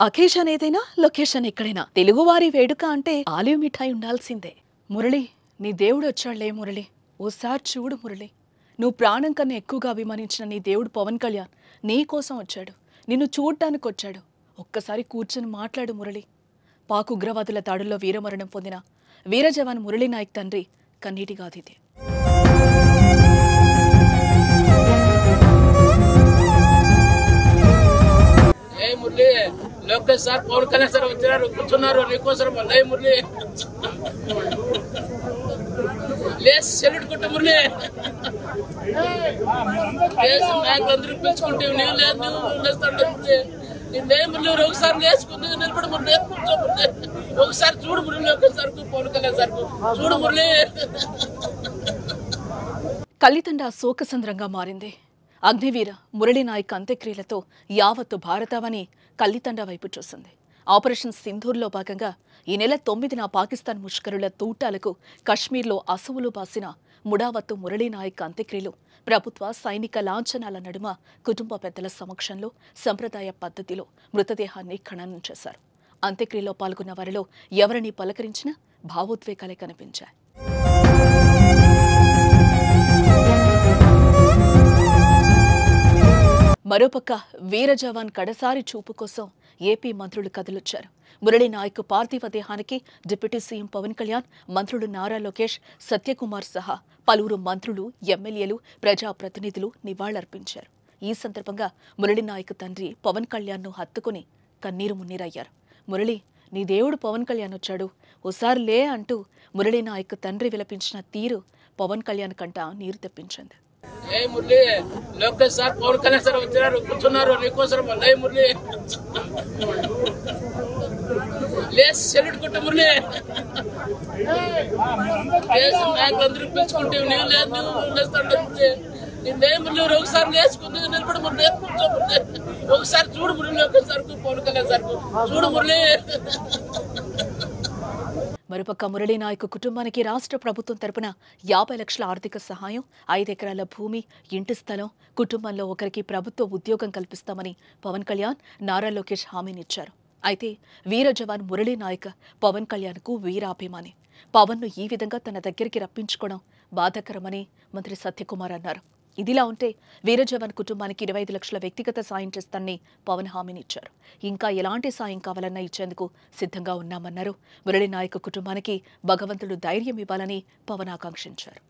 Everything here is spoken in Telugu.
అకేషన్ ఏదైనా లొకేషన్ ఎక్కడైనా తెలుగువారి వేడుక అంటే ఆలివ్ మిఠాయి ఉండాల్సిందే. మురళి, నీ దేవుడు వచ్చాడులే మురళి. ఓసారి చూడు మురళి, నువ్వు ప్రాణం కన్నా ఎక్కువగా అభిమానించిన నీ దేవుడు పవన్ కళ్యాణ్ నీ కోసం వచ్చాడు. నిన్ను చూడటానికి వచ్చాడు. ఒక్కసారి కూర్చొని మాట్లాడు మురళి. పాక్ ఉగ్రవాదుల దాడుల్లో వీరమరణం పొందిన వీర జవాన్ మురళీ నాయక్ తండ్రి కన్నీటి గాథిదే. మురళి లోకేష్ సార్ పవన్ కళ్యాణ్ సార్ వచ్చారు, కూర్చున్నారు నీకోసం. లే మురళి లేసి సెల్యూట్ కొట్టు మురళి. నాయకులందరూ పిలుచుకుంటే నీవు లేదు, నువ్వు లేస్తాడు మురళి. నిన్నే మురళి ఒకసారి లేచుకుంది నిలబడి మురళి, కూర్చో మురళి. ఒకసారి చూడు మురళి, లోకేష్ సార్ పవన్ కళ్యాణ్ సార్ చూడు మురళి. కల్లితండ శోకసంద్రంగా మారింది. అగ్నివీర మురళీ నాయక్ అంత్యక్రియలతో యావత్తు భారతావని కల్లితండ వైపు చూసింది. ఆపరేషన్ సింధూర్లో భాగంగా ఈ నెల 9న పాకిస్తాన్ ముష్కరుల తూటాలకు కశ్మీర్లో అసువులు బాసిన ముడావత్తు మురళీ నాయక్ అంత్యక్రియలు ప్రభుత్వ సైనిక లాంఛనాల నడుమ కుటుంబ పెద్దల సమక్షంలో సంప్రదాయ పద్ధతిలో మృతదేహాన్ని ఖననం చేశారు. అంత్యక్రియలో పాల్గొన్న వారిలో ఎవరిని పలకరించినా భావోద్వేగాలే కనిపించాయి. మరోపక్క వీర జవాన్ కడసారి చూపు కోసం ఏపీ మంత్రులు కదిలొచ్చారు. మురళీ నాయక్ పార్థివ దేహానికి డిప్యూటీ సీఎం పవన్ కళ్యాణ్, మంత్రులు నారా లోకేష్, సత్యకుమార్ సహా పలువురు మంత్రులు, ఎమ్మెల్యేలు, ప్రజాప్రతినిధులు నివాళులర్పించారు. ఈ సందర్భంగా మురళీ నాయక్ తండ్రి పవన్ కళ్యాణ్ను హత్తుకుని కన్నీరు మున్నీరయ్యారు. మురళి, నీ దేవుడు పవన్ కళ్యాణ్ వచ్చాడు, ఓసారి లే అంటూ మురళీ నాయక్ తండ్రి విలపించిన తీరు పవన్ కళ్యాణ్ కంట నీరు తెప్పించింది. మురళి లోకేష్ సార్ పవన్ కళ్యాణ్ సార్ వచ్చారు, కూర్చున్నారు నీకోసం. లే మురళి లేసి సెల్యూట్ కొట్టు మురళి. నాయకులందరూ పిలుచుకుంటే నీవు లేదు, నువ్వు లేస్తాడు మురళి. నిన్నే మురళి ఒకసారి లేచుకుంది నిలబడి మురళి, కూర్చో మురళి. ఒకసారి చూడు మురళి, లోకేష్ సార్ పవన్ కళ్యాణ్ సార్ చూడు మురళి. మరోపక్క మురళీ నాయక్ కుటుంబానికి రాష్ట్ర ప్రభుత్వం తరపున 50 లక్షల ఆర్థిక సహాయం, 5 ఎకరాల భూమి, ఇంటి స్థలం, కుటుంబంలో ఒకరికి ప్రభుత్వ ఉద్యోగం కల్పిస్తామని పవన్ కళ్యాణ్, నారా లోకేష్ హామీనిచ్చారు. అయితే వీర జవాన్ మురళీ నాయక్ పవన్ కళ్యాణ్కు వీరాభిమాని. పవన్ను ఈ విధంగా తన దగ్గరికి రప్పించుకోవడం బాధాకరమని మంత్రి సత్యకుమార్ అన్నారు. ఇదిలా ఉంటే వీర జవాన్ కుటుంబానికి 25 లక్షల వ్యక్తిగత సాయం చేస్తానని పవన్ హామీనిచ్చారు. ఇంకా ఎలాంటి సాయం కావాలన్నా ఇచ్చేందుకు సిద్ధంగా ఉన్నామన్నారు. మురళీ నాయక్ కుటుంబానికి భగవంతుడు ధైర్యం ఇవ్వాలని పవన్ ఆకాంక్షించారు.